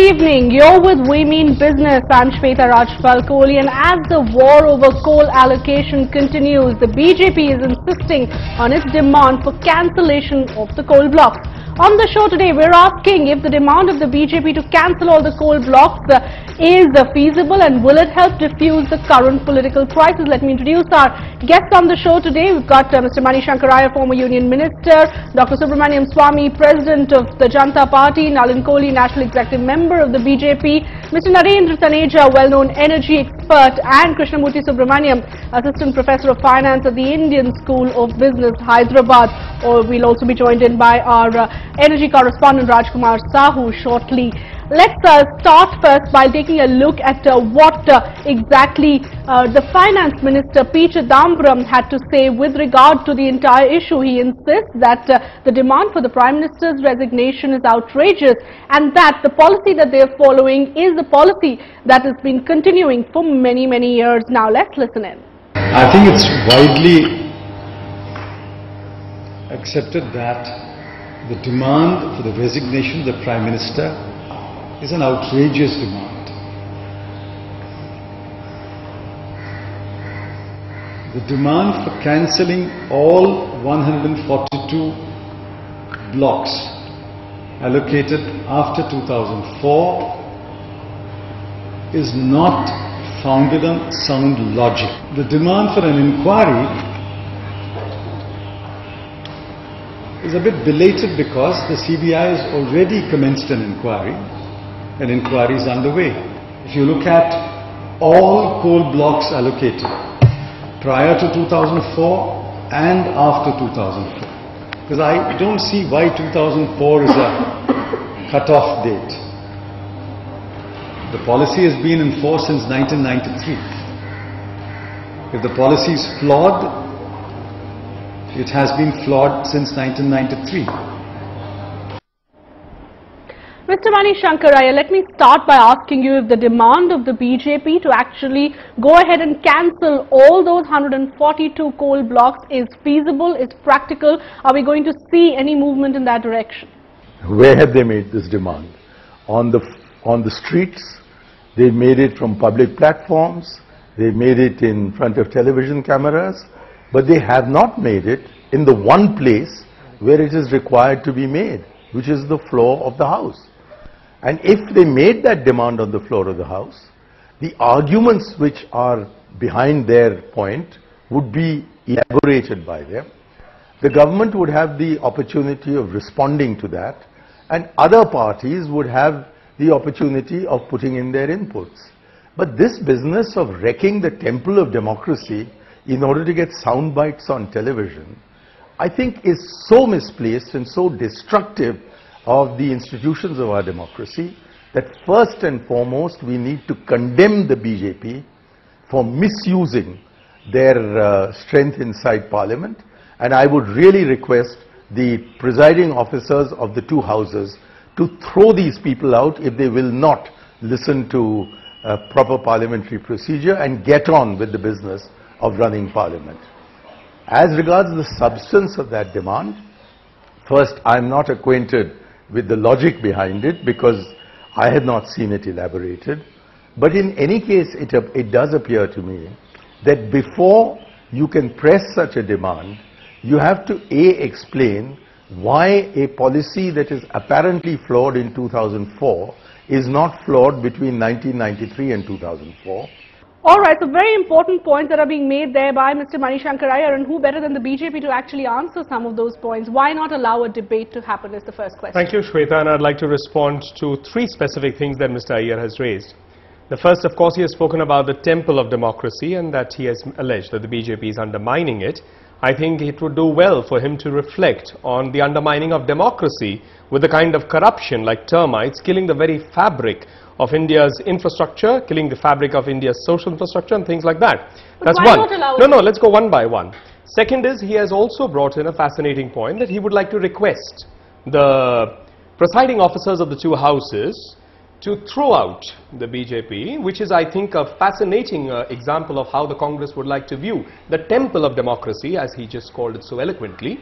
evening. You're with We Mean Business. I'm Shweta Rajpal-Kohli, and as the war over coal allocation continues, the BJP is insisting on its demand for cancellation of the coal blocks. On the show today, we're asking if the demand of the BJP to cancel all the coal blocks is feasible, and will it help diffuse the current political crisis. Let me introduce our guests on the show today. We've got Mr. Mani Shankaraya, former Union Minister, Dr. Subramanian Swamy, President of the Janata Party, Nalin Kohli, National Executive Member of the BJP, Mr. Narendra Taneja, well-known energy expert, and Krishnamurthy Subramaniam, Assistant Professor of Finance at the Indian School of Business, Hyderabad. We'll also be joined in by our energy correspondent Rajkumar Sahu shortly. Let's start first by taking a look at what exactly the Finance Minister P. Chidambaram had to say with regard to the entire issue. He insists that the demand for the Prime Minister's resignation is outrageous, and that the policy that they are following is the policy that has been continuing for many years now. Let's listen in. I think it's widely accepted that the demand for the resignation of the Prime Minister is an outrageous demand. The demand for cancelling all 142 blocks allocated after 2004 is not founded on sound logic. The demand for an inquiry is a bit belated because the CBI has already commenced an inquiry. An inquiry is underway. If you look at all coal blocks allocated prior to 2004 and after 2004, because I don't see why 2004 is a cut-off date. The policy has been in force since 1993. If the policy is flawed, it has been flawed since 1993. Mr. Mani Shankaraya, let me start by asking you if the demand of the BJP to actually go ahead and cancel all those 142 coal blocks is feasible, is practical. Are we going to see any movement in that direction? Where have they made this demand? On the streets. They made it from public platforms. They made it in front of television cameras. But they have not made it in the one place where it is required to be made, which is the floor of the House. And if they made that demand on the floor of the House, the arguments which are behind their point would be elaborated by them. The government would have the opportunity of responding to that, and other parties would have the opportunity of putting in their inputs. But this business of wrecking the temple of democracy in order to get sound bites on television, I think is so misplaced and so destructive of the institutions of our democracy that first and foremost we need to condemn the BJP for misusing their strength inside Parliament, and I would really request the presiding officers of the two houses to throw these people out if they will not listen to proper parliamentary procedure and get on with the business of running Parliament. As regards the substance of that demand, first, I am not acquainted with the logic behind it because I had not seen it elaborated. But in any case, it does appear to me that before you can press such a demand, you have to explain why a policy that is apparently flawed in 2004 is not flawed between 1993 and 2004. All right, so very important points that are being made there by Mr. Mani Shankaraya, and who better than the BJP to actually answer some of those points? Why not allow a debate to happen is the first question. Thank you, Shweta, and I'd like to respond to three specific things that Mr. Iyer has raised. The first, of course, he has spoken about the temple of democracy and that he has alleged that the BJP is undermining it. I think it would do well for him to reflect on the undermining of democracy with the kind of corruption like termites killing the very fabric of India's infrastructure, killing the fabric of India's social infrastructure and things like that. But that's why one. Not allow no, let's go one by one. Second is, he has also brought in a fascinating point that he would like to request the presiding officers of the two houses to throw out the BJP, which is, I think, a fascinating example of how the Congress would like to view the temple of democracy, as he just called it so eloquently.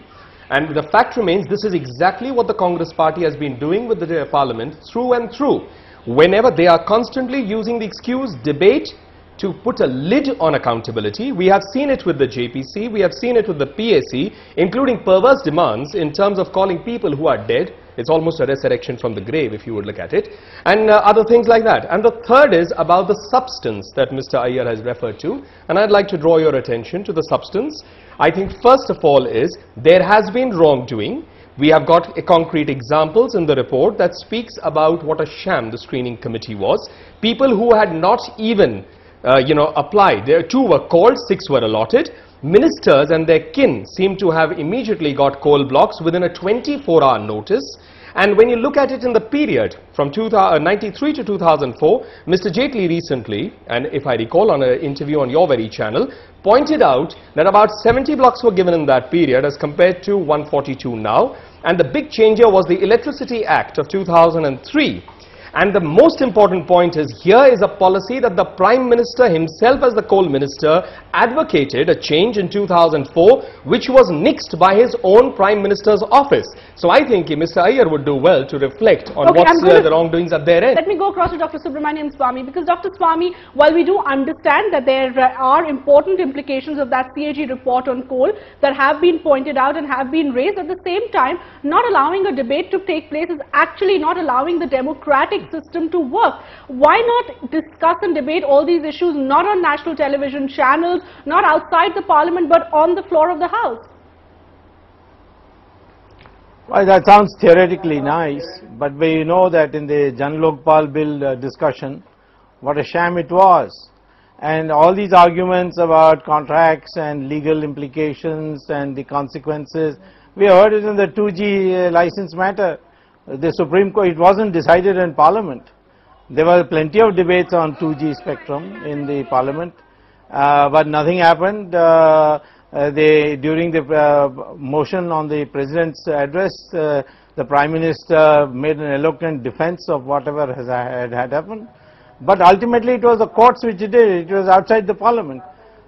And the fact remains, this is exactly what the Congress party has been doing with the Parliament through and through. whenever they are constantly using the excuse debate to put a lid on accountability. We have seen it with the JPC, we have seen it with the PAC, including perverse demands in terms of calling people who are dead. It's almost a resurrection from the grave if you would look at it, and other things like that. And the third is about the substance that Mr. Iyer has referred to, and I'd like to draw your attention to the substance. I think first of all is there has been wrongdoing. We have got concrete examples in the report that speaks about what a sham the screening committee was. People who had not even applied. There 2 were called, 6 were allotted. Ministers and their kin seem to have immediately got coal blocks within a 24-hour notice. And when you look at it in the period from 1993 to 2004, Mr. Jaitley recently, and if I recall on an interview on your very channel, pointed out that about 70 blocks were given in that period as compared to 142 now. And the big changer was the Electricity Act of 2003. And the most important point is here is a policy that the Prime Minister himself as the coal minister advocated a change in 2004, which was nixed by his own Prime Minister's office. So I think Mr. Iyer would do well to reflect on what's the wrongdoings at their end. Let me go across to Dr. Subramanian Swamy, because Dr. Swamy, while we do understand that there are important implications of that CAG report on coal that have been pointed out and have been raised, at the same time, not allowing a debate to take place is actually not allowing the democratic system to work. Why not discuss and debate all these issues not on national television channels, not outside the parliament, but on the floor of the house? Well, that sounds theoretically nice, but we know that in the Jan Lokpal bill discussion, what a sham it was. And all these arguments about contracts and legal implications and the consequences, we heard it in the 2G license matter. The Supreme Court, it wasn't decided in Parliament. There were plenty of debates on 2G spectrum in the Parliament, but nothing happened. During the motion on the President's address, the Prime Minister made an eloquent defense of whatever had happened. But ultimately it was the courts which did it. It was outside the Parliament.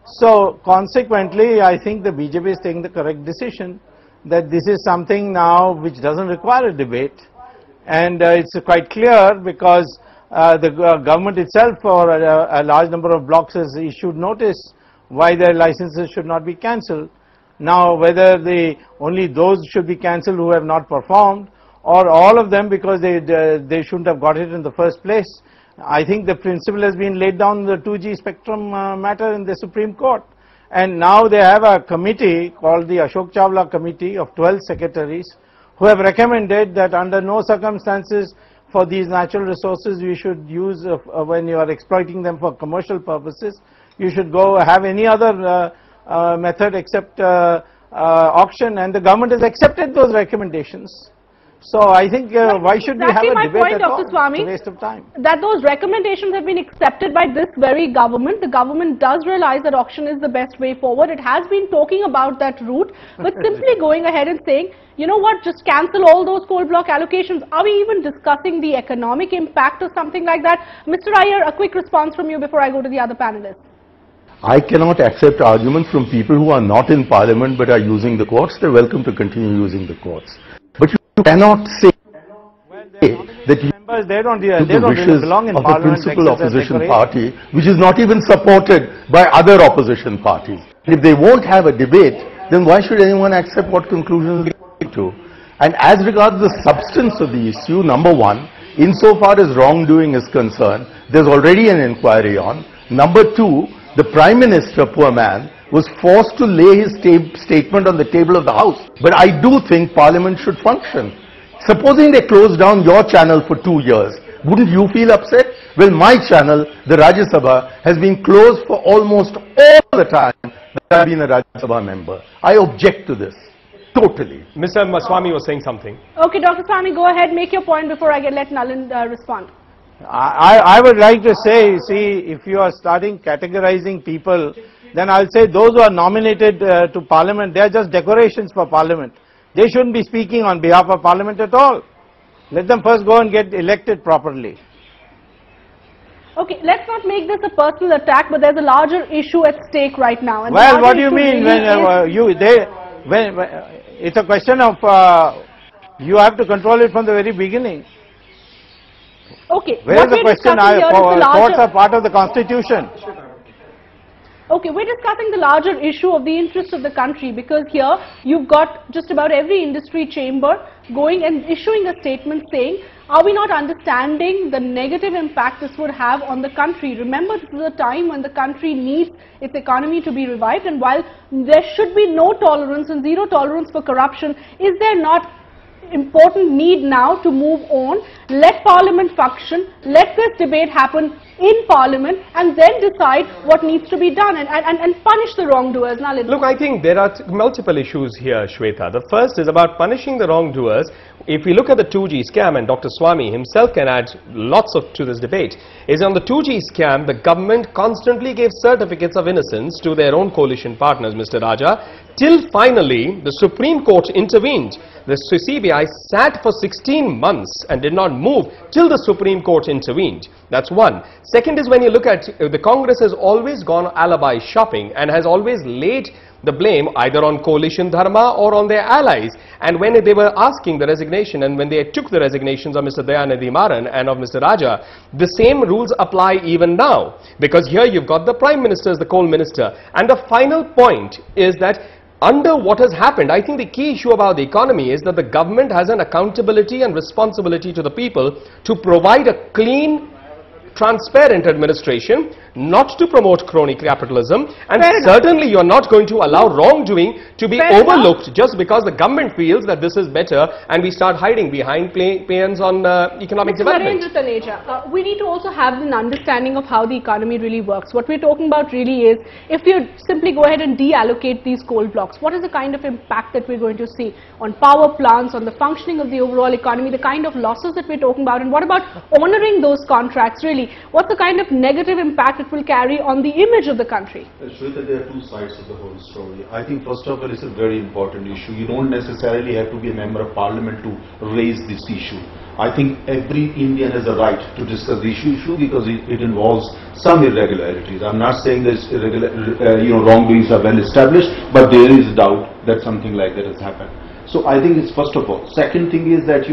So consequently, I think the BJP is taking the correct decision, that this is something now which doesn't require a debate, and it's quite clear because the government itself for a large number of blocks has issued notice why their licenses should not be cancelled. Now whether only those should be cancelled who have not performed, or all of them because they shouldn't have got it in the first place, I think the principle has been laid down in the 2G spectrum matter in the Supreme Court. And now they have a committee called the Ashok Chawla Committee of 12 secretaries who have recommended that under no circumstances for these natural resources you should use, when you are exploiting them for commercial purposes, you should go have any other method except auction, and the government has accepted those recommendations. So I think why should we have a debate at all? It's a waste of time. That those recommendations have been accepted by this very government. The government does realize that auction is the best way forward. It has been talking about that route, but simply going ahead and saying, you know what, just cancel all those coal block allocations. Are we even discussing the economic impact or something like that? Mr. Iyer, a quick response from you before I go to the other panelists. I cannot accept arguments from people who are not in Parliament but are using the courts. They're welcome to continue using the courts. But you cannot say that you don't really belong in Parliament, the principal opposition party, which is not even supported by other opposition parties. If they won't have a debate, then why should anyone accept what conclusions they to? And as regards the substance of the issue, number one, insofar as wrongdoing is concerned, there's already an inquiry on. Number two, the Prime Minister, poor man, was forced to lay his statement on the table of the House. But I do think Parliament should function. Supposing they close down your channel for 2 years, wouldn't you feel upset? Well, my channel, the Rajya Sabha, has been closed for almost all the time that I've been a Rajya Sabha member. I object to this. Totally. Mr. Swamy was saying something. Okay, Dr. Swamy, go ahead, make your point before I let Nalin respond. I would like to say, see, if you are starting categorizing people, then I'll say those who are nominated to Parliament, they are just decorations for Parliament. They shouldn't be speaking on behalf of Parliament at all. Let them first go and get elected properly. Okay, let's not make this a personal attack, but there's a larger issue at stake right now. And well, what do you mean when it's a question of you have to control it from the very beginning. Okay. Where is the question? Courts are part of the constitution. Okay, we're discussing the larger issue of the interest of the country, because here you've got just about every industry chamber going and issuing a statement saying, are we not understanding the negative impact this would have on the country? Remember, this is a time when the country needs its economy to be revived, and while there should be no tolerance and zero tolerance for corruption, is there not important need now to move on, let Parliament function, let this debate happen in Parliament, and then decide what needs to be done and punish the wrongdoers? Now, look, I think there are multiple issues here, Shweta. The first is about punishing the wrongdoers. If we look at the 2G scam, and Dr. Swamy himself can add lots to this debate, is on the 2G scam, the government constantly gave certificates of innocence to their own coalition partners, Mr. Raja, till finally the Supreme Court intervened. The CBI sat for 16 months and did not move till the Supreme Court intervened. That's one. Second is, when you look at the Congress has always gone alibi shopping and has always laid the blame either on coalition Dharma or on their allies. And when they were asking the resignation, and when they took the resignations of Mr. Dayanidhi Maran and of Mr. Raja, the same rules apply even now, because here you've got the Prime Minister as the coal minister. And the final point is that under what has happened, I think the key issue about the economy is that the government has an accountability and responsibility to the people to provide a clean, transparent administration, not to promote crony capitalism, and certainly you're not going to allow wrongdoing to be overlooked just because the government feels that this is better and we start hiding behind plans on economic development. We need to also have an understanding of how the economy really works. What we're talking about really is, if you simply go ahead and deallocate these coal blocks, what is the kind of impact that we're going to see on power plants, on the functioning of the overall economy, the kind of losses that we're talking about, and what about honoring those contracts really? What's the kind of negative impact it will carry on the image of the country? Shweta, there are two sides of the whole story. I think first of all, it's a very important issue. You don't necessarily have to be a member of parliament to raise this issue. I think every Indian has a right to discuss the issue because it involves some irregularities. I'm not saying that wrongdoings are well established, but there is doubt that something like that has happened. So I think it's first of all. Second thing is that,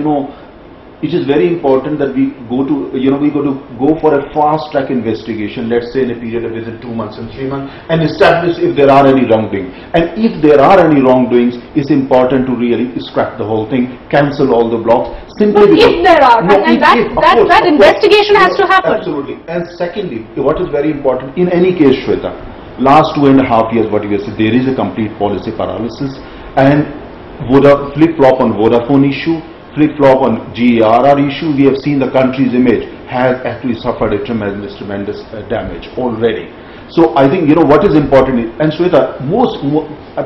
it is very important that we go for a fast track investigation, let's say in a period of within 2 months and 3 months, and establish if there are any wrongdoing. And if there are any wrongdoings, it's important to really scrap the whole thing, cancel all the blocks. Simply but if there are, that investigation has to happen. Absolutely. And secondly, what is very important, in any case, Shweta, last 2.5 years, what you have said, there is a complete policy paralysis, and flip-flop on Vodafone issue, flip-flop on GERR issue, we have seen the country's image has actually suffered a tremendous damage already. So I think, what is important, and Shweta,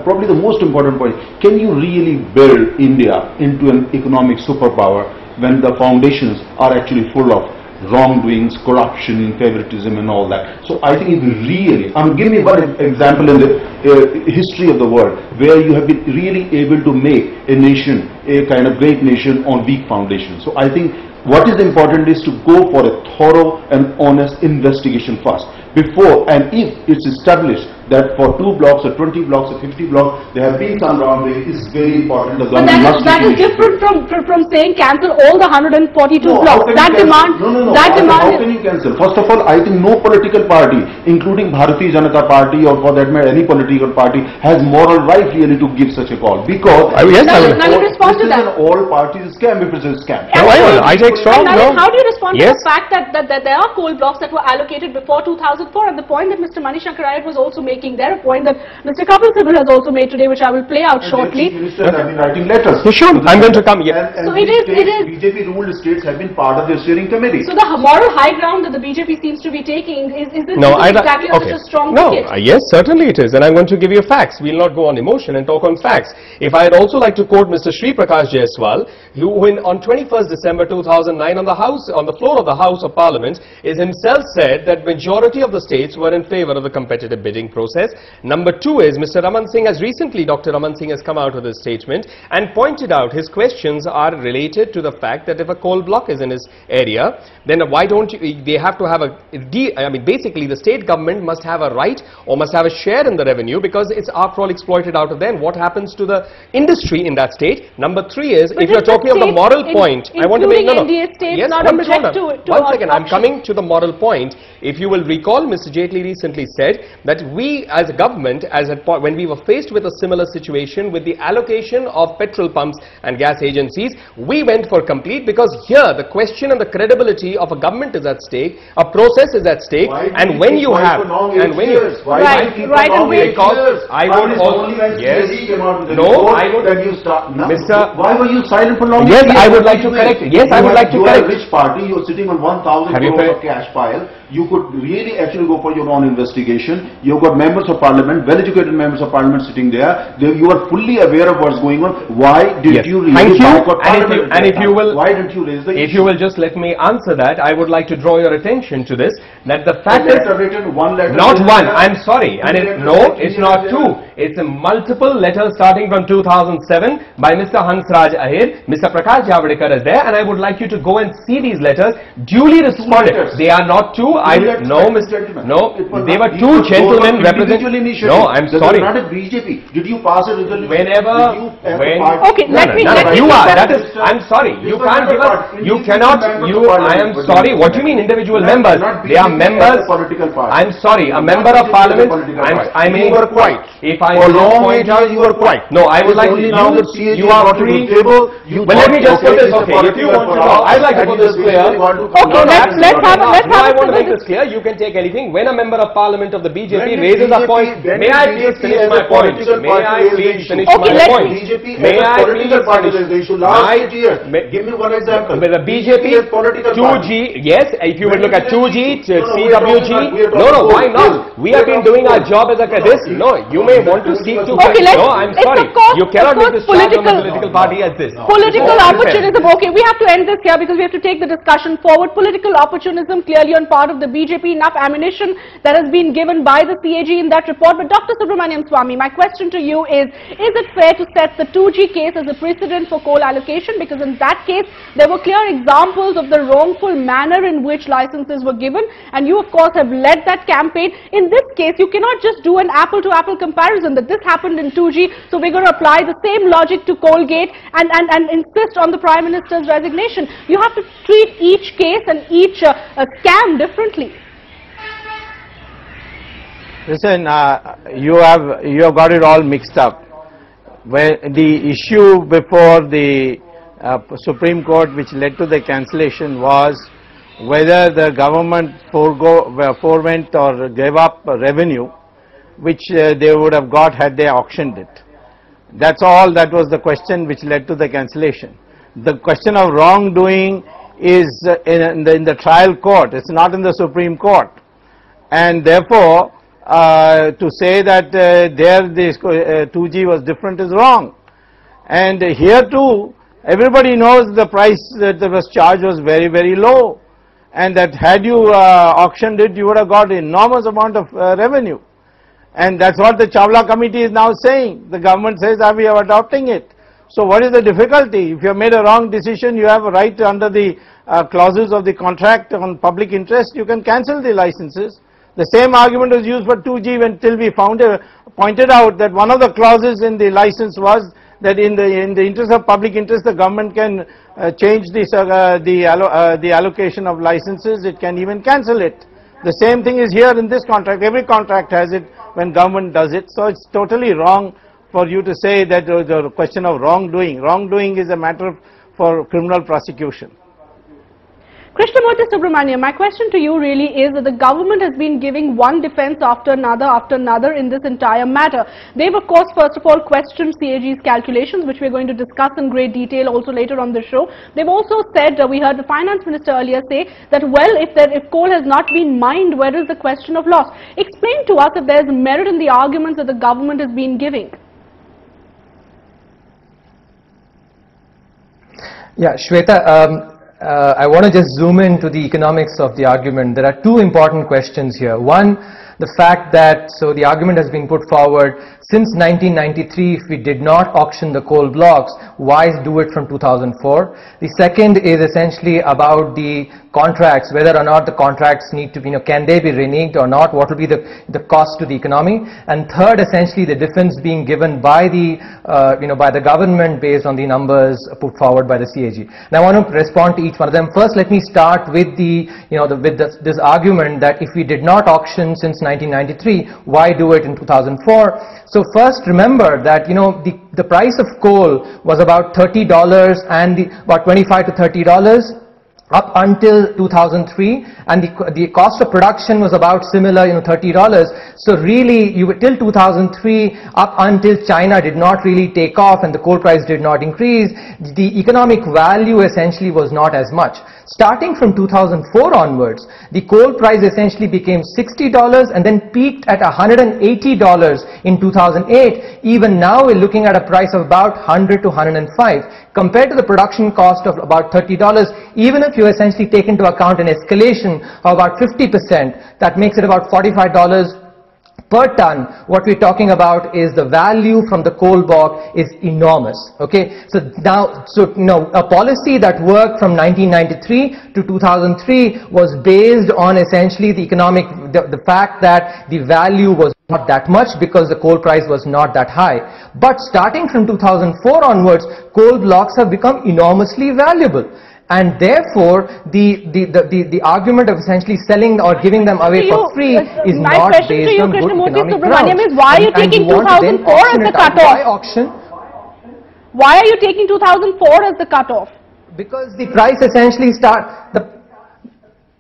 probably the most important point, can you really build India into an economic superpower when the foundations are actually full of wrongdoings, corruption, favoritism and all that? So I think it really, give me one example in the history of the world where you have been really able to make a nation, a kind of great nation on weak foundation. So I think what is important is to go for a thorough and honest investigation first. Before, and if it's established that for 2 blocks or 20 blocks or 50 blocks there have been some wrongdoing, it's very important. The government that is different from saying cancel all the 142 blocks. That demand. How can you cancel? First of all, I think no political party, including Bharatiya Janata Party or for that matter any political party, has moral right really to give such a call, because this is an all parties scam if it's a scam. I take strong. How do you respond to the fact that there are coal blocks that were allocated before 2004, and the point that Mr. Manishankar Ayat was also making there, a point that Mr. Kapil Sibal has also made today, which I will play out shortly. Ministers have been writing letters. I'm going to come here. And so it is. BJP ruled states have been part of the steering committee. So the moral high ground that the BJP seems to be taking is this exactly such a strong ticket? Yes, certainly it is, and I'm going to give you facts. We'll not go on emotion and talk on facts. If I'd also like to quote Mr. Sri Prakash Jaiswal, who on 21st December 2009 on the floor of the House of Parliament himself said that majority of the states were in favor of the competitive bidding process process. Number two is Mr. Raman Singh has recently, Dr. Raman Singh has come out with a statement and pointed out his questions are related to the fact that if a coal block is in his area, then why don't you, they have to have basically the state government must have a right or must have a share in the revenue because it's after all exploited out of there. And what happens to the industry in that state? Number three is, if you're talking of the moral point, I want to make, yes, not object to one second, I'm coming to the moral point. If you will recall, Mr. Jaitley recently said that we as a government, when we were faced with a similar situation with the allocation of petrol pumps and gas agencies, we went for complete because here the question and the credibility of a government is at stake, a process is at stake, and when you have, and when you, right, because I would also, yes, no, I would, Mr. Why were you silent for long? Yes, I would like to correct. Yes, I would like to correct. You are a rich party, you are sitting on 1,000 crores of cash pile. You could really actually go for your own investigation. You've got members of parliament, well-educated members of parliament sitting there. You are fully aware of what's going on. Why did you really boycott parliament? And if you will, why didn't you raise the issue? If you will just let me answer that, I would like to draw your attention to this, that the fact is, one letter, not one, I'm sorry, and it's not two. It's a multiple letters starting from 2007 by Mr. Hansraj Ahir. Mr. Prakash Javadekar is there, and I would like you to go and see these letters duly responded. They are not two. No, they were two gentlemen representing. No, I'm sorry. Not a BJP. Did you pass a resolution? Okay, let me. You are. That is. I'm sorry. You can't give us. You cannot. I am sorry. What do you mean individual members? They are members. I'm sorry. A member of parliament. I mean. You were quiet. If I for long age you were quiet. No, I would like to. You are free. Well, let me just put this. Okay, if you want to know, I'd like to put this clear. Okay, let's have make this clear. You can take anything. When a member of parliament of the BJP raises a point, may I please finish my point? May I please finish my point? May I please finish? Give me one example. With the BJP, 2G, yes, if you would look at 2G, CWG, no, why not? We have been doing our job as a this. No, you may want to seek to. Okay, no, I'm sorry. You cannot make this charge on the political party as this. Political opportunism. Okay, we have to end this here because we have to take the discussion forward. Political opportunism clearly on part of the BJP, enough ammunition that has been given by the CAG in that report. But Dr. Subramanian Swamy, my question to you is it fair to set the 2G case as a precedent for coal allocation? Because in that case, there were clear examples of the wrongful manner in which licenses were given, and you of course have led that campaign. In this case, you cannot just do an apple-to-apple comparison that this happened in 2G, so we're going to apply the same logic to Colgate and insist on the Prime Minister's resignation. You have to treat each case and each scam differently. Listen, you have got it all mixed up. When the issue before the Supreme Court, which led to the cancellation, was whether the government forewent or gave up revenue which they would have got had they auctioned it. That's all. That was the question which led to the cancellation. The question of wrongdoing is in the trial court. It's not in the Supreme Court, and therefore to say that there this 2G was different is wrong. And here too, everybody knows the price that was charged was very, very low, and that had you auctioned it, you would have got enormous amount of revenue. And that's what the Chawla committee is now saying. The government says that we are adopting it. So what is the difficulty? If you have made a wrong decision, you have a right under the clauses of the contract on public interest, you can cancel the licenses. The same argument was used for 2G until we pointed out that one of the clauses in the license was that in the interest of public interest, the government can change the allocation of licenses. It can even cancel it. The same thing is here in this contract. Every contract has it when government does it. So it's totally wrong for you to say that the question of wrongdoing. Wrongdoing is a matter for criminal prosecution. Krishnamurthy Subramanian, my question to you really is that the government has been giving one defense after another in this entire matter. They've of course first of all questioned CAG's calculations, which we're going to discuss in great detail also later on the show. They've also said, we heard the finance minister earlier say that well, if coal has not been mined, where is the question of loss? Explain to us if there's merit in the arguments that the government has been giving. Yeah, Shweta, I want to just zoom into the economics of the argument. There are two important questions here. One, the fact that, so the argument has been put forward, since 1993, if we did not auction the coal blocks, why do it from 2004? The second is essentially about the contracts, whether or not the contracts need to be, can they be reneged or not, what will be the cost to the economy, and third, essentially the difference being given by the, by the government based on the numbers put forward by the CAG. Now I want to respond to each one of them. First, let me start with the, this argument that if we did not auction since 1993, why do it in 2004? So first, remember that, the price of coal was about $30 and about $25 to $30 up until 2003, and the cost of production was about similar, $30. So really, till 2003, up until China did not really take off and the coal price did not increase, the economic value essentially was not as much. Starting from 2004 onwards, the coal price essentially became $60 and then peaked at $180 in 2008. Even now, we're looking at a price of about $100 to $105. Compared to the production cost of about $30, even if you essentially take into account an escalation of about 50%, that makes it about $45 per ton. What we're talking about is the value from the coal block is enormous. Okay, so now, a policy that worked from 1993 to 2003 was based on essentially the the fact that the value was not that much because the coal price was not that high. But starting from 2004 onwards, coal blocks have become enormously valuable. And therefore, the argument of essentially selling or giving them away for free is not based on good economic grounds. Is why are you taking 2004 as the cutoff? Why are you taking 2004 as the cutoff? Because the price essentially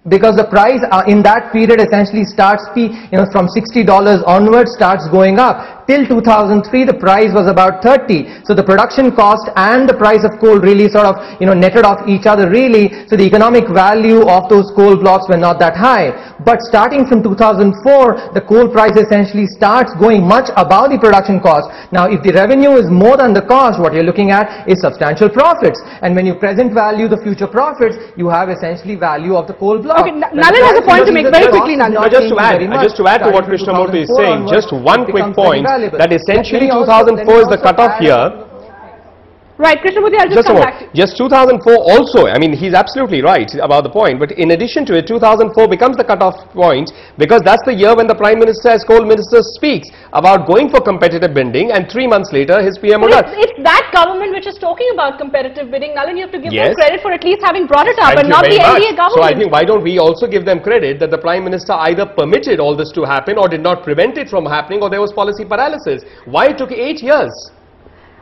because the price in that period essentially starts from $60 onwards starts going up. Till 2003, the price was about 30. So the production cost and the price of coal really sort of, netted off each other really. So the economic value of those coal blocks were not that high. But starting from 2004, the coal price essentially starts going much above the production cost. Now, if the revenue is more than the cost, what you're looking at is substantial profits. And when you present value the future profits, you have essentially value of the coal block. Okay, Nalin has a point to make very quickly, Nalin. Just to add to what Krishnamurthy is saying, just one quick point. That essentially 2004 is the cutoff year. Right, Krishnamurthy, I'll just come back to you. Just 2004 also, I mean, he's absolutely right about the point, but in addition to it, 2004 becomes the cutoff point because that's the year when the Prime Minister as coal minister speaks about going for competitive bidding, and 3 months later his PM order. It's that government which is talking about competitive bidding. Nalin, you have to give them credit for at least having brought it up, and not the NDA government. So I think why don't we also give them credit that the Prime Minister either permitted all this to happen or did not prevent it from happening, or there was policy paralysis. Why it took 8 years?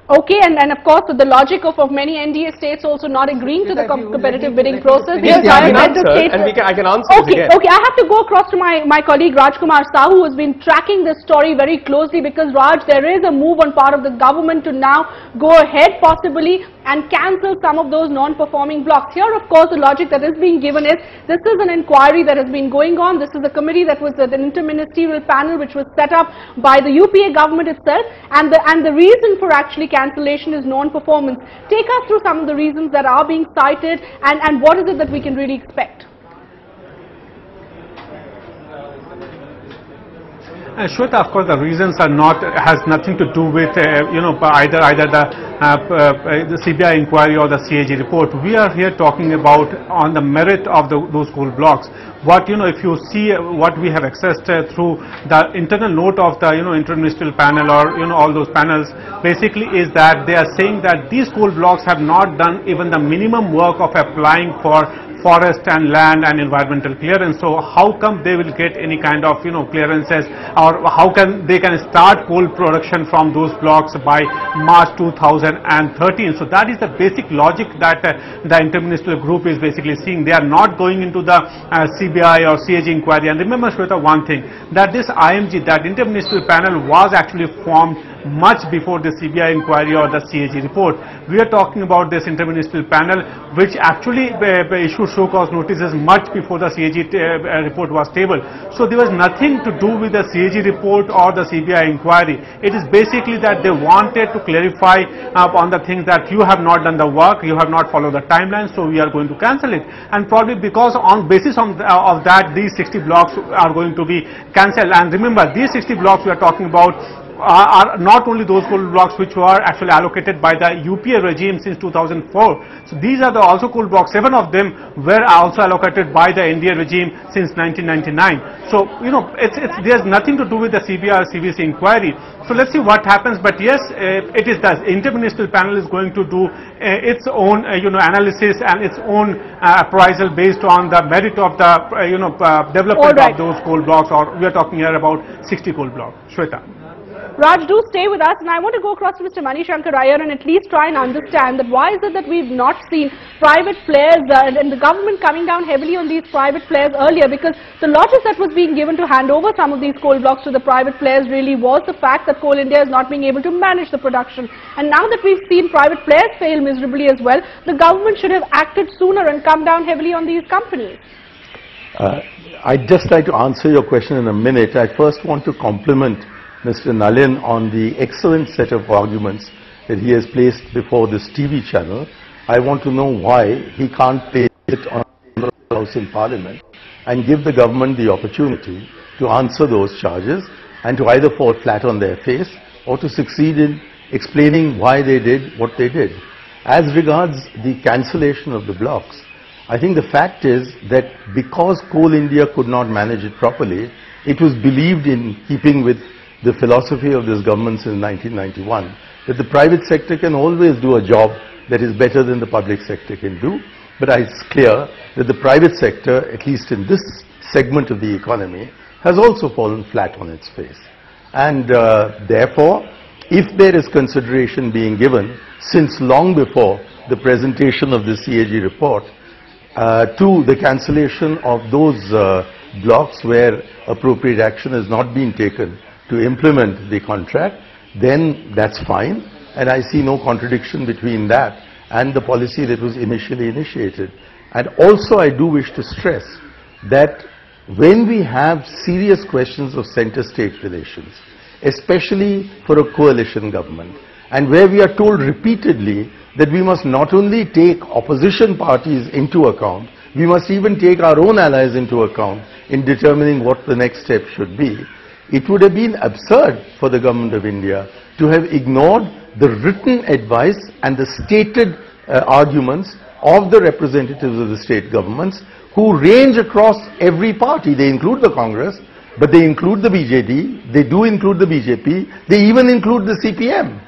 Okay, and of course, the logic of many NDA states also not agreeing to the competitive bidding process. Yes, I can answer, and I can answer this again. Okay, I have to go across to my colleague Rajkumar Sahu, who has been tracking this story very closely, because Raj, there is a move on part of the government to now go ahead possibly and cancel some of those non-performing blocks. Here, of course, the logic that is being given is this is an inquiry that has been going on. This is a committee that was an interministerial panel which was set up by the UPA government itself, and the reason for actually cancellation is non-performance. Take us through some of the reasons that are being cited, and what is it that we can really expect? Shweta, of course, the reasons are has nothing to do with either the CBI inquiry or the CAG report. We are here talking about on the merit of those coal blocks. What if you see what we have accessed through the internal note of the interministerial panel or all those panels, basically is that they are saying that these coal blocks have not done even the minimum work of applying for forest and land and environmental clearance. So how come they will get any kind of clearances, or how can they start coal production from those blocks by March 2013? So that is the basic logic that the interministerial group is basically seeing. They are not going into the CBI or CAG inquiry. And remember, Shweta, one thing, that this IMG, that interministerial panel, was actually formed much before the CBI inquiry or the CAG report. We are talking about this interministerial panel which actually issued show cause notices much before the CAG report was tabled. So there was nothing to do with the CAG report or the CBI inquiry. It is basically that they wanted to clarify on the things that you have not done the work, you have not followed the timeline, so we are going to cancel it. And probably because on basis of that, these 60 blocks are going to be cancelled. And remember, these 60 blocks we are talking about are not only those coal blocks which were actually allocated by the UPA regime since 2004. So these are the also coal blocks. 7 of them were also allocated by the NDA regime since 1999. So there's nothing to do with the CBI or CVC inquiry. So let's see what happens. But yes, it is the interministerial panel is going to do its own analysis and its own appraisal based on the merit of the development of those coal blocks. Or we are talking here about 60 coal blocks. Shweta. Raj, do stay with us, and I want to go across to Mr. Manishankar Iyer and at least try and understand that why is it that we've not seen private players and the government coming down heavily on these private players earlier, because the logic that was being given to hand over some of these coal blocks to the private players really was the fact that Coal India is not being able to manage the production. And now that we've seen private players fail miserably as well, the government should have acted sooner and come down heavily on these companies. I'd just like to answer your question in a minute. I first want to compliment Mr. Nalin on the excellent set of arguments that he has placed before this TV channel. I want to know why he can't place it on the House in Parliament and give the government the opportunity to answer those charges and to either fall flat on their face or to succeed in explaining why they did what they did. As regards the cancellation of the blocks, I think the fact is that because Coal India could not manage it properly, it was believed, in keeping with the philosophy of this government since 1991, that the private sector can always do a job that is better than the public sector can do. But it's clear that the private sector, at least in this segment of the economy, has also fallen flat on its face. And therefore, if there is consideration being given, since long before the presentation of the CAG report, to the cancellation of those blocks where appropriate action has not been taken to implement the contract, then that's fine, and I see no contradiction between that and the policy that was initially initiated. And also I do wish to stress that when we have serious questions of center-state relations, especially for a coalition government, and where we are told repeatedly that we must not only take opposition parties into account, we must even take our own allies into account in determining what the next step should be, it would have been absurd for the government of India to have ignored the written advice and the stated arguments of the representatives of the state governments, who range across every party. They include the Congress, but they include the BJD, they do include the BJP, they even include the CPM,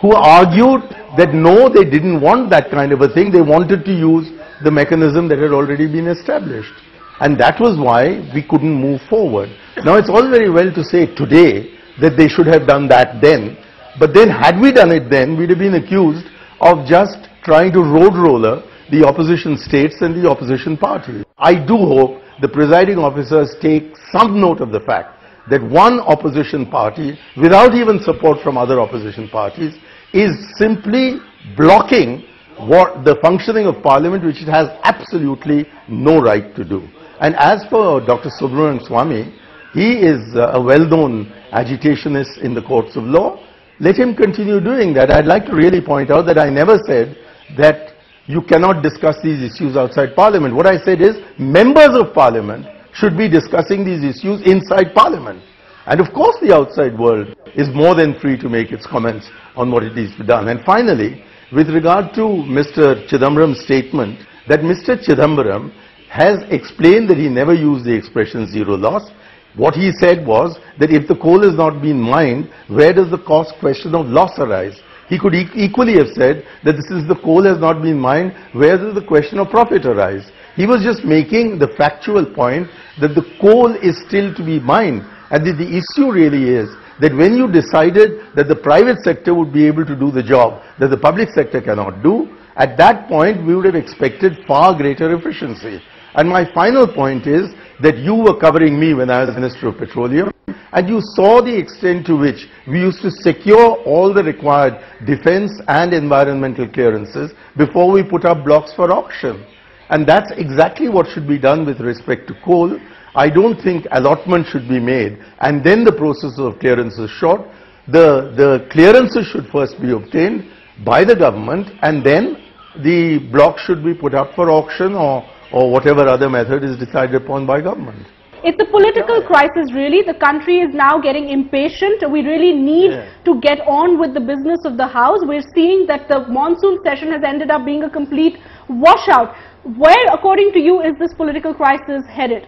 who argued that no, they didn't want that kind of a thing, they wanted to use the mechanism that had already been established. And that was why we couldn't move forward. Now it's all very well to say today that they should have done that then, but then had we done it then, we'd have been accused of just trying to road roller the opposition states and the opposition parties. I do hope the presiding officers take some note of the fact that one opposition party, without even support from other opposition parties, is simply blocking the functioning of Parliament, which it has absolutely no right to do. And as for Dr. Subramanian Swamy, he is a well-known agitationist in the courts of law. Let him continue doing that. I'd like to really point out that I never said that you cannot discuss these issues outside Parliament. What I said is members of Parliament should be discussing these issues inside Parliament. And of course the outside world is more than free to make its comments on what it needs to be done. And finally, with regard to Mr. Chidambaram's statement that Mr. Chidambaram has explained that he never used the expression zero loss. What he said was that if the coal has not been mined, where does the cost question of loss arise? He could equally have said that this is the coal has not been mined, where does the question of profit arise? He was just making the factual point that the coal is still to be mined, and that the issue really is that when you decided that the private sector would be able to do the job that the public sector cannot do, at that point we would have expected far greater efficiency. And my final point is that you were covering me when I was Minister of Petroleum, And you saw the extent to which we used to secure all the required defense and environmental clearances before we put up blocks for auction. And that's exactly what should be done with respect to coal. I don't think allotment should be made and then the process of clearance is short. The clearances should first be obtained by the government and then the block should be put up for auction or whatever other method is decided upon by government. It's a political crisis really. The country is now getting impatient. We really need to get on with the business of the house. We're seeing that the monsoon session has ended up being a complete washout. Where, according to you, is this political crisis headed?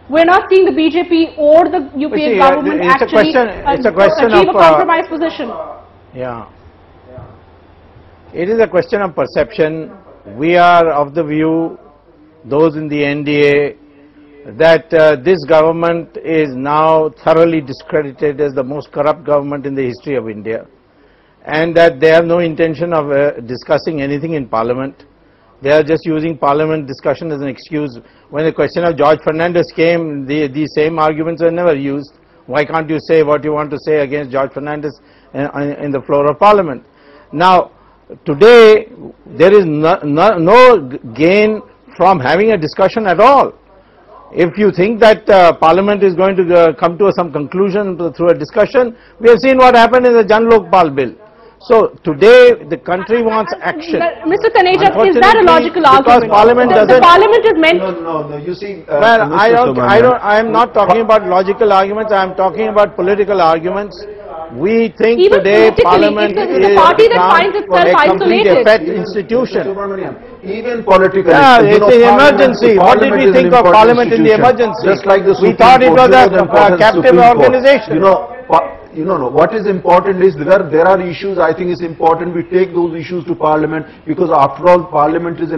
We're not seeing the BJP or the UPA government actually achieve a compromise position. Yeah. It is a question of perception. We are of the view, those in the NDA, that this government is now thoroughly discredited as the most corrupt government in the history of India, and that they have no intention of discussing anything in Parliament. They are just using Parliament discussion as an excuse. When the question of George Fernandez came, these same arguments were never used. Why can't you say what you want to say against George Fernandez in the floor of Parliament? Now, today, there is no gain from having a discussion at all. If you think that Parliament is going to come to some conclusion through a discussion, we have seen what happened in the Jan Lokpal bill. So today the country wants action. Mr. Taneja, is that a logical argument? Because Parliament doesn't. The Parliament is meant. No. You see, well, I am not talking about logical arguments. I am talking about political arguments. We think even today Parliament is the party that finds itself isolated. Effect institution. Even politically, it's an emergency. What did we think of Parliament in the emergency? Just like the we thought it was a captive organization. What is important is there are issues. I think it's important we take those issues to Parliament, because after all, Parliament is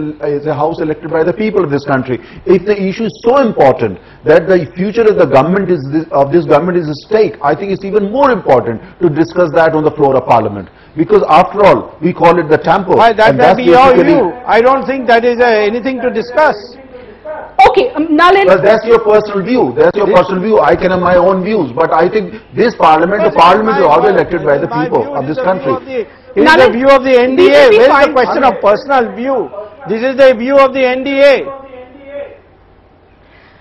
a house elected by the people of this country. If the issue is so important that the future of the government is this government is at stake, I think it's even more important to discuss that on the floor of Parliament. Because after all, we call it the tamper. That may be your view. I don't think that is anything to discuss. Okay, Nalin. Well, that's your personal view. That's your personal view. I can have my own views. But I think this Parliament, the Parliament is always elected by the people of this country. It is the view of the NDA. Where is the question of personal view? This is the view of the NDA.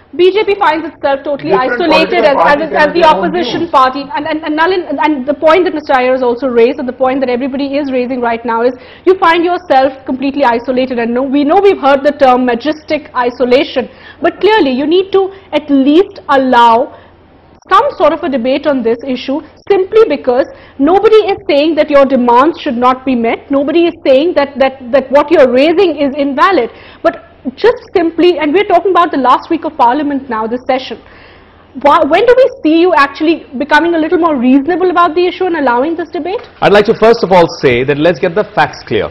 BJP finds itself totally isolated as the opposition party, and Nalin, and the point that Mr. Iyer has also raised, and the point that everybody is raising right now, is you find yourself completely isolated. And we know we've heard the term majestic isolation, but clearly you need to at least allow some sort of a debate on this issue, simply because nobody is saying that your demands should not be met. Nobody is saying that what you're raising is invalid, but just simply, and we're talking about the last week of Parliament now, this session. When do we see you actually becoming a little more reasonable about the issue and allowing this debate? I'd like to first of all say that let's get the facts clear.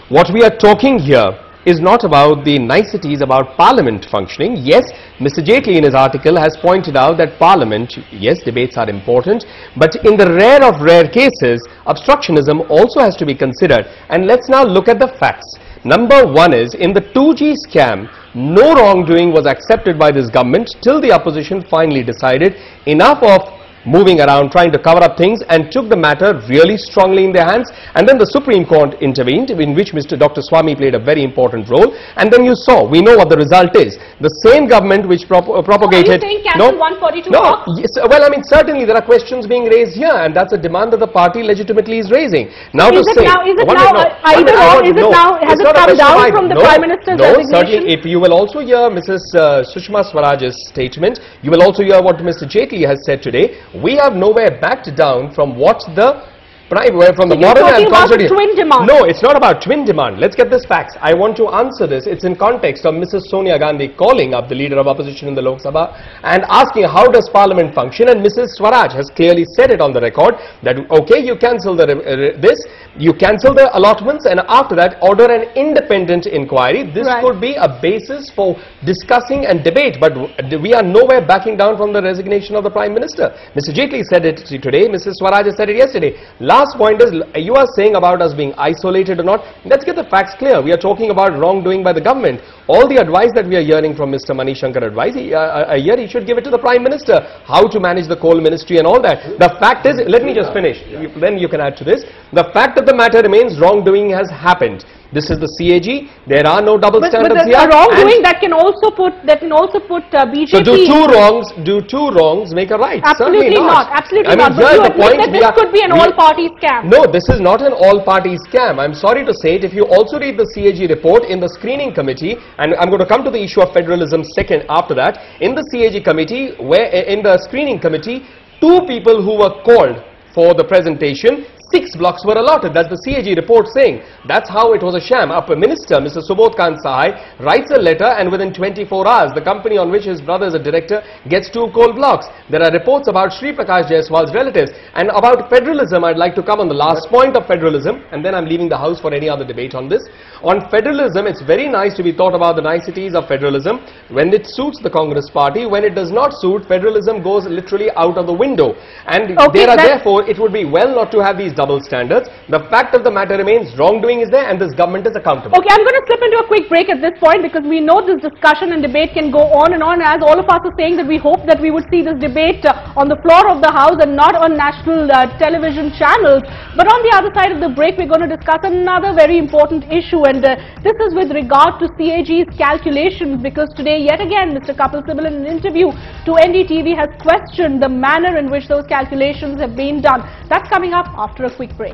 What we are talking here is not about the niceties about Parliament functioning. Yes, Mr. Jaitley in his article has pointed out that Parliament, yes, debates are important, but in the rare of rare cases, obstructionism also has to be considered. And let's now look at the facts. Number one is, in the 2G scam, no wrongdoing was accepted by this government till the opposition finally decided enough of moving around, trying to cover up things, and took the matter really strongly in their hands. And then the Supreme Court intervened, in which Dr. Swamy played a very important role. And then you saw, we know what the result is. The same government which propagated... Are you saying cancel 142 blocks? Yes, well, I mean, certainly there are questions being raised here, and that's a demand that the party legitimately is raising. Now has it come down from the Prime Minister's resignation? No, certainly. If you will also hear Mrs. Sushma Swaraj's statement, you will also hear what Mr. Jaitley has said today. We have nowhere backed down from what the modern and conservative. Twin demand. No, it's not about twin demand. Let's get this facts. I want to answer this. It's in context of Mrs. Sonia Gandhi calling up the leader of opposition in the Lok Sabha and asking how does Parliament function, and Mrs. Swaraj has clearly said it on the record that okay, you cancel you cancel the allotments, and after that order an independent inquiry. This could be a basis for discussing and debate, but we are nowhere backing down from the resignation of the Prime Minister. Mr. Jaitley said it today, Mrs. Swaraj said it yesterday. last point is, you are saying about us being isolated or not. Let's get the facts clear. We are talking about wrongdoing by the government. All the advice that we are hearing from Mr. Manish Shankar advice, he should give it to the Prime Minister, how to manage the coal ministry and all that. The fact is, let me just finish, then you can add to this. The fact of the matter remains, wrongdoing has happened. This is the CAG. There are no double standards here. But wrongdoing that can also put BJP. So do two wrongs make a right? Absolutely not. Absolutely not. But you admit that this could be an all-party scam. No, this is not an all-party scam. I'm sorry to say it. If you also read the CAG report in the screening committee, and I'm going to come to the issue of federalism second after that, in the CAG committee, in the screening committee, 2 people who were called for the presentation, 6 blocks were allotted. That's the CAG report saying. That's how it was a sham. A minister, Mr. Subodh Kant Sahai, writes a letter, and within 24 hours, the company on which his brother is a director gets 2 coal blocks. There are reports about Sri Prakash Jaiswal's relatives. And about federalism, I'd like to come on the last point of federalism, and then I'm leaving the house for any other debate on this. On federalism, it's very nice to be thought about the niceties of federalism when it suits the Congress party. When it does not suit, federalism goes literally out of the window. And therefore, it would be well not to have these double standards. The fact of the matter remains, wrongdoing is there and this government is accountable. Okay, I'm going to slip into a quick break at this point because we know this discussion and debate can go on and on, as all of us are saying that we hope that we would see this debate on the floor of the House and not on national television channels. But on the other side of the break, we're going to discuss another very important issue, and this is with regard to CAG's calculations, because today yet again Mr. Kapil Sibal in an interview to NDTV has questioned the manner in which those calculations have been done. That's coming up after a quick break.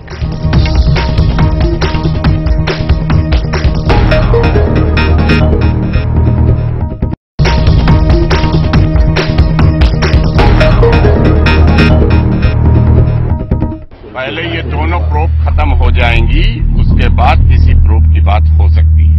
पहले ये दोनों probe खत्म हो जाएंगी, उसके बाद किसी probe की बात हो सकती है।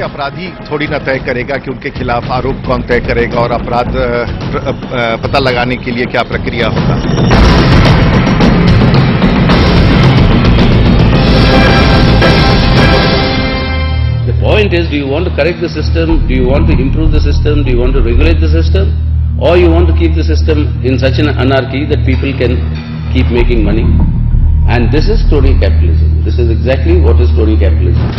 अपराधी थोड़ी ना तय करेगा कि उनके खिलाफ आरोप कौन तय करेगा और अपराध पता लगाने के लिए क्या प्रक्रिया होगा। The point is, do you want to correct the system? Do you want to improve the system? Do you want to regulate the system? Or you want to keep the system in such an anarchy that people can keep making money? And this is crony capitalism. This is exactly what is crony capitalism.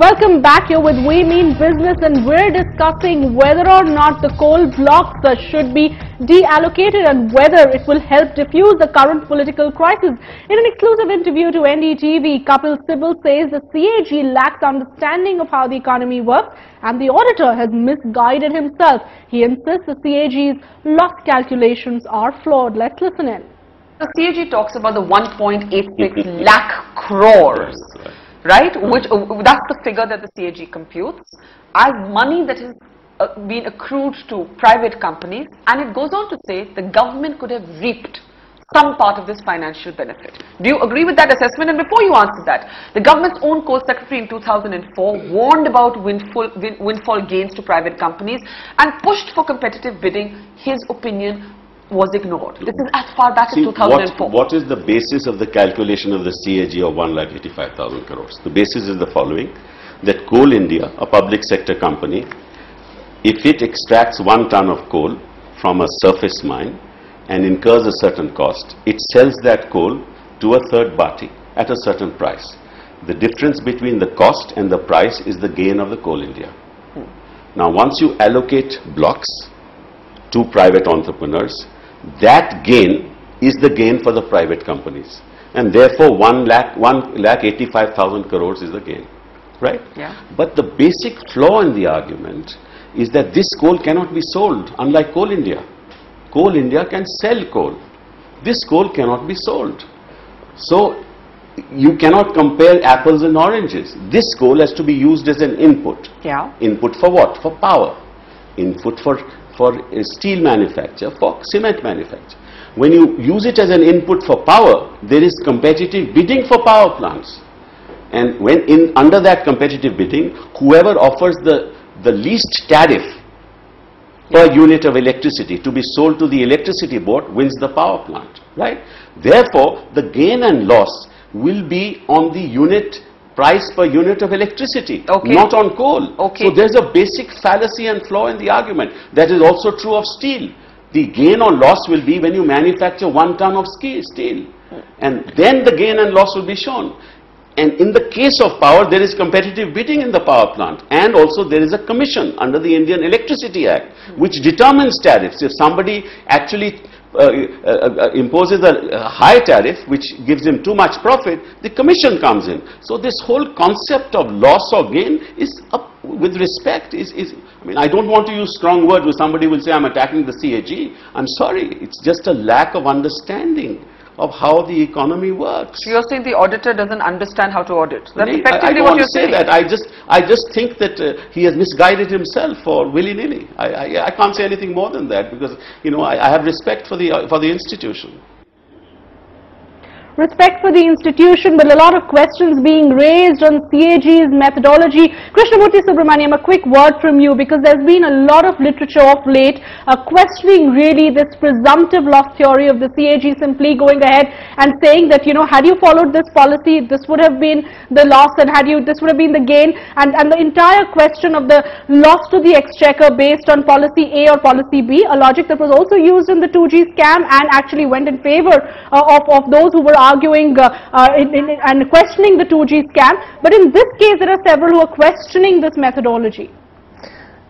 Welcome back. Here with We Mean Business, and we're discussing whether or not the coal blocks should be deallocated and whether it will help diffuse the current political crisis. In an exclusive interview to NDTV, Kapil Sibal says the CAG lacks understanding of how the economy works and the auditor has misguided himself. He insists the CAG's loss calculations are flawed. Let's listen in. The CAG talks about the 1.86 lakh crores. Right, which that's the figure that the CAG computes as money that has been accrued to private companies, and it goes on to say the government could have reaped some part of this financial benefit. Do you agree with that assessment? And before you answer that, the government's own coal secretary in 2004 warned about windfall gains to private companies and pushed for competitive bidding. His opinion was ignored. This is as far back as 2004. What is the basis of the calculation of the CAG of 1,85,000 crores? The basis is the following, that Coal India, a public sector company, if it extracts 1 ton of coal from a surface mine and incurs a certain cost, it sells that coal to a third party at a certain price. The difference between the cost and the price is the gain of the Coal India. Now, once you allocate blocks to private entrepreneurs, that gain is the gain for the private companies, and therefore 1,85,000 crores is the gain, right? Yeah. But the basic flaw in the argument is that this coal cannot be sold, unlike Coal India. Coal India can sell coal. This coal cannot be sold. So you cannot compare apples and oranges. This coal has to be used as an input. Yeah. Input for what? For power. Input for steel manufacture, for cement manufacture. When you use it as an input for power, there is competitive bidding for power plants. And when under that competitive bidding, whoever offers the the least tariff per unit of electricity to be sold to the electricity board wins the power plant, right? Therefore, the gain and loss will be on the unit price per unit of electricity, not on coal. So there's a basic fallacy and flaw in the argument. That is also true of steel. The gain or loss will be when you manufacture 1 ton of steel, and then the gain and loss will be shown. And in the case of power, there is competitive bidding in the power plant, and also there is a commission under the Indian Electricity Act which determines tariffs. If somebody actually imposes a high tariff which gives him too much profit, the commission comes in. So this whole concept of loss or gain is, with respect, I mean, I don't want to use strong words where somebody will say I'm attacking the CAG. I'm sorry, it's just a lack of understanding of how the economy works. You're saying the auditor doesn't understand how to audit. That's effectively I don't what want you're to say saying. that. I just think that he has misguided himself or willy-nilly. I can't say anything more than that, because I have respect for the institution. Respect for the institution, but a lot of questions being raised on CAG's methodology. Krishnamurthy Subramanian, a quick word from you, because there's been a lot of literature of late questioning really this presumptive loss theory of the CAG, simply going ahead and saying that, had you followed this policy, this would have been the loss, and this would have been the gain, and the entire question of the loss to the exchequer based on policy A or policy B, a logic that was also used in the 2G scam and actually went in favor of those who were arguing and questioning the 2G scam. But in this case, there are several who are questioning this methodology.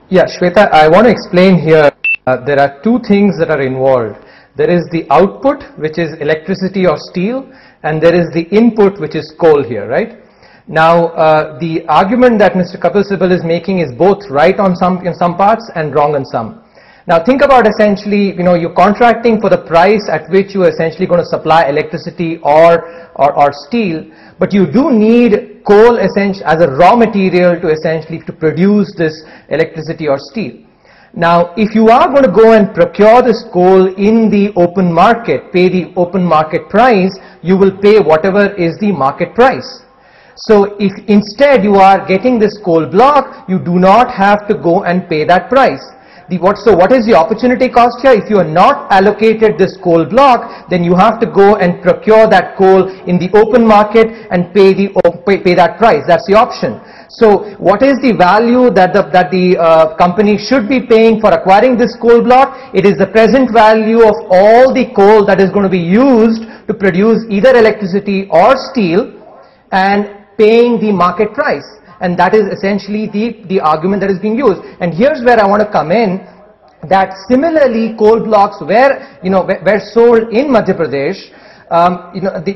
Yeah, Shweta, I want to explain here. There are two things that are involved. There is the output, which is electricity or steel, and there is the input, which is coal here, right? Now, the argument that Mr. Kapil Sibal is making is both right on in some parts and wrong in some. Now think about, essentially, you're contracting for the price at which you are essentially going to supply electricity or steel, but you do need coal as a raw material to produce this electricity or steel. Now, if you are going to go and procure this coal in the open market, pay the open market price, you will pay whatever is the market price. So if instead you are getting this coal block, you do not have to go and pay that price. So what is the opportunity cost here? If you are not allocated this coal block, then you have to go and procure that coal in the open market and pay that price. That's the option. So what is the value that the company should be paying for acquiring this coal block? It is the present value of all the coal that is going to be used to produce either electricity or steel, and paying the market price. And that is essentially the argument that is being used. And here's where I want to come in, that similarly coal blocks were sold in Madhya Pradesh,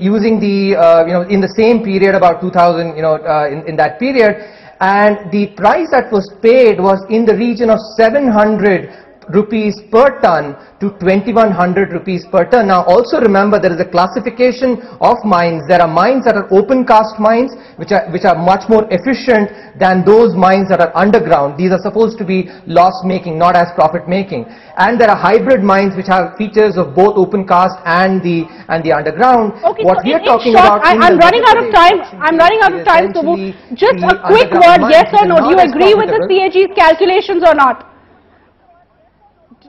using in the same period, about 2000, in that period, and the price that was paid was in the region of 700 rupees per ton to 2100 rupees per ton. Now also remember, there is a classification of mines. There are mines that are open cast mines, which are much more efficient than those mines that are underground. These are supposed to be loss making, not as profit making. And there are hybrid mines which have features of both open cast and the underground. Okay, what so we are talking short, about, I'm running out of time. So just a quick word, yes or no, do you agree with the CAG's calculations or not?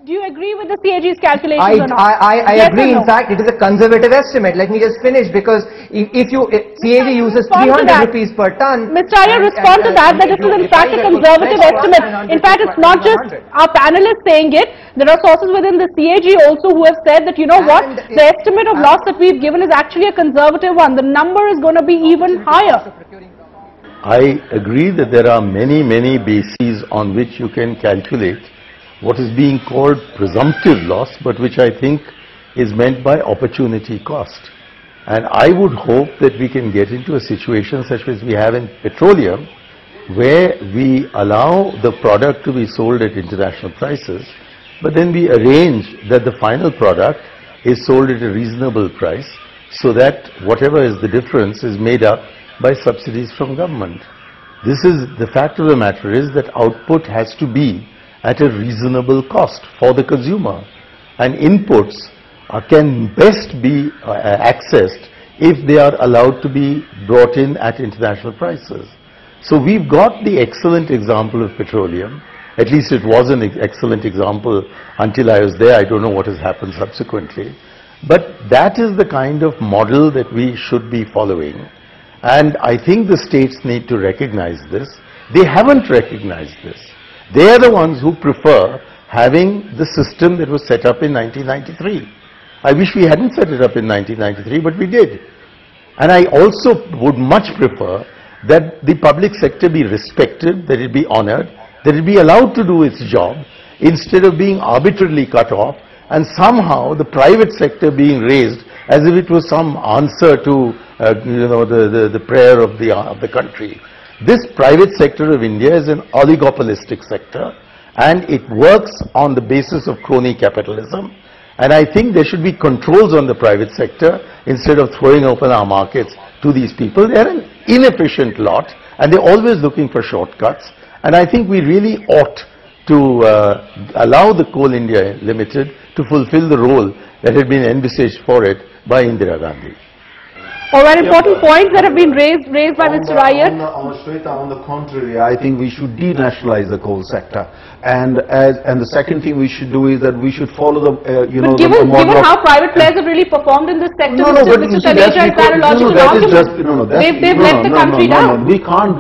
Do you agree with the CAG's calculations or not? I agree. In fact, it is a conservative estimate. Let me just finish, because if CAG uses 300 rupees per ton. Mr. Iyer, respond to that it is in fact a conservative estimate. In fact, it's not just our panelists saying it. There are sources within the CAG also who have said that, the estimate of loss that we've given is actually a conservative one. The number is going to be even higher. I agree that there are many bases on which you can calculate what is being called presumptive loss, but which I think is meant by opportunity cost. And I would hope that we can get into a situation such as we have in petroleum, where we allow the product to be sold at international prices, but then we arrange that the final product is sold at a reasonable price, so that whatever is the difference is made up by subsidies from government. The fact of the matter is that output has to be at a reasonable cost for the consumer, and inputs can best be accessed if they are allowed to be brought in at international prices. So we've got the excellent example of petroleum. At least it was an excellent example until I was there. I don't know what has happened subsequently. But that is the kind of model that we should be following. And I think the states need to recognize this. They haven't recognized this. They are the ones who prefer having the system that was set up in 1993. I wish we hadn't set it up in 1993, but we did. And I also would much prefer that the public sector be respected, that it be honored, that it be allowed to do its job, instead of being arbitrarily cut off and somehow the private sector being raised as if it was some answer to the prayer of the country. This private sector of India is an oligopolistic sector, and it works on the basis of crony capitalism. And I think there should be controls on the private sector instead of throwing open our markets to these people. They're an inefficient lot, and they're always looking for shortcuts. And I think we really ought to allow the Coal India Limited to fulfill the role that had been envisaged for it by Indira Gandhi. All right, important points that have been raised by Mr. Iyer. On the contrary, I think we should denationalize the coal sector, and the second thing we should do is that we should follow the But given how private players have really performed in this sector, Mr. Taneja, is that a logical argument? They've let the country down. We can't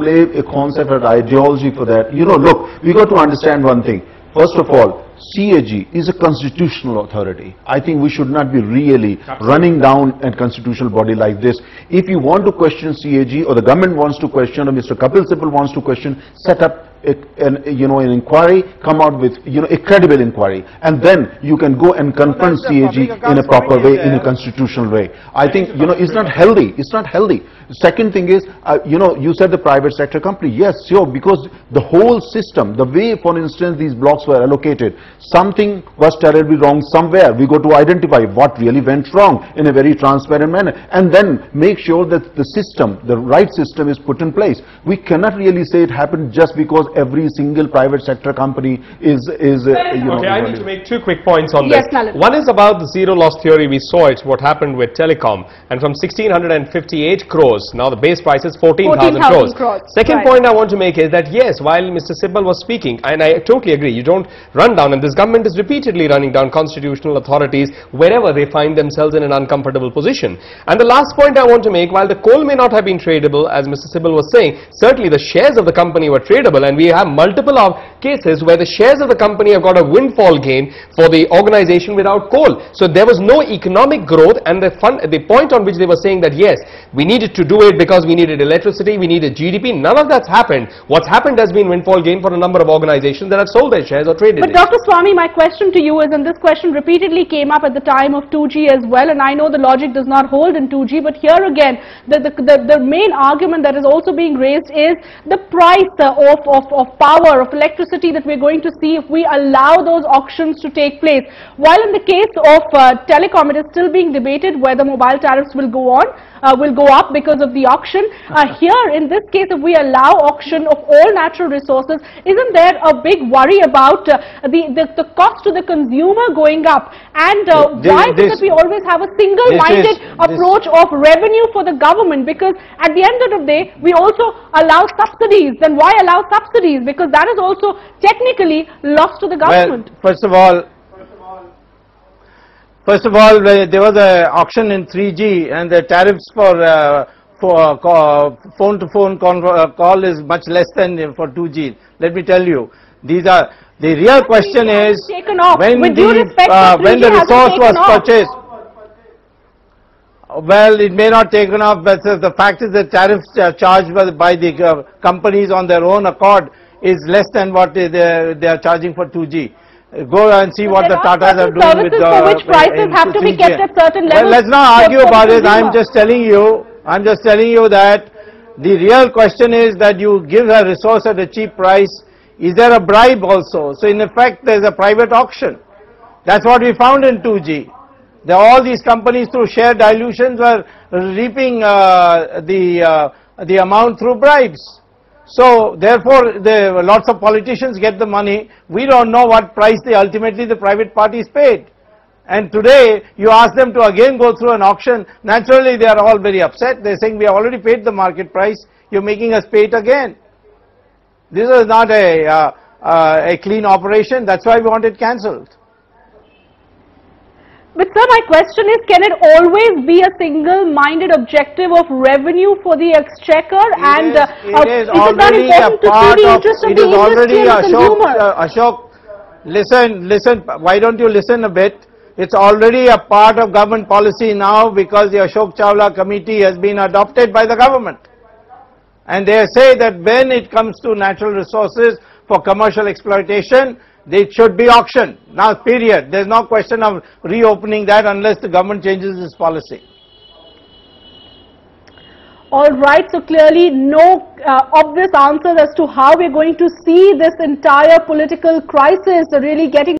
blame a concept or ideology for that. Look, we got to understand one thing. First of all, CAG is a constitutional authority. I think we should not be really running down a constitutional body like this. If you want to question CAG, or the government wants to question, or Mr. Kapil Sibal wants to question, set up an inquiry, come out with a credible inquiry, and then you can go and confront CAG in a proper way, in a constitutional way. I think it's not healthy. It's not healthy. The second thing is, you said the private sector company. Yes, sure, because the whole system, the way, for instance, these blocks were allocated, something was terribly wrong somewhere. We got to identify what really went wrong in a very transparent manner, and then make sure that the system, the right system, is put in place. We cannot really say it happened just because every single private sector company is Okay, I need to make two quick points on Yes, this. Nalan. One is about the zero loss theory. We saw it, what happened with telecom, and from 1,658 crores, now the base price is 14,000 crores. Second point I want to make is that yes, while Mr. Sibal was speaking, and I totally agree, you don't run down, and this government is repeatedly running down constitutional authorities wherever they find themselves in an uncomfortable position. And the last point I want to make, while the coal may not have been tradable, as Mr. Sibal was saying, certainly the shares of the company were tradable, and we have multiple cases where the shares of the company have got a windfall gain for the organization without coal. So there was no economic growth, and the point on which they were saying that yes, we needed to do it because we needed electricity, we needed GDP, none of that's happened. What's happened has been windfall gain for a number of organizations that have sold their shares or traded But it. Dr. Swamy, my question to you is, and this question repeatedly came up at the time of 2G as well, and I know the logic does not hold in 2G, but here again, the main argument that is also being raised is the price of power, of electricity that we're going to see if we allow those auctions to take place. While in the case of telecom, it is still being debated whether mobile tariffs will go up because of the auction. Here, in this case, if we allow auction of all natural resources, isn't there a big worry about the cost to the consumer going up? And why is it that we always have a single-minded approach of revenue for the government? Because at the end of the day, we also allow subsidies. Then why allow subsidies? Because that is also technically lost to the government. Well, first of all, there was an auction in 3G, and the tariffs for phone-to-phone call is much less than for 2G. Let me tell you, these are the real question is when the resource was purchased. Well, it may not taken off, but the fact is that tariffs charged by the companies on their own accord is less than what they are charging for 2G. Go and see what the Tatas are doing with for which prices have to be kept at certain levels. Well, let's not argue about it. I'm just telling you that the real question is that you give a resource at a cheap price. Is there a bribe also? So in effect, there's a private auction. That's what we found in 2G. All these companies through share dilutions were reaping the amount through bribes. So therefore, lots of politicians get the money. We don't know what price ultimately the private parties paid. And today, you ask them to again go through an auction. Naturally, they are all very upset. They're saying we have already paid the market price. you're making us pay it again. This was not a clean operation. That's why we want it cancelled. But sir, my question is, can it always be a single-minded objective of revenue for the exchequer? It is already a part of, it is already Ashok, listen, why don't you listen a bit? It's already a part of government policy now because the Ashok Chawla committee has been adopted by the government. And they say that when it comes to natural resources for commercial exploitation, they should be auctioned. Now, period. There's no question of reopening that unless the government changes its policy. All right, so clearly no obvious answers as to how we're going to see this entire political crisis really getting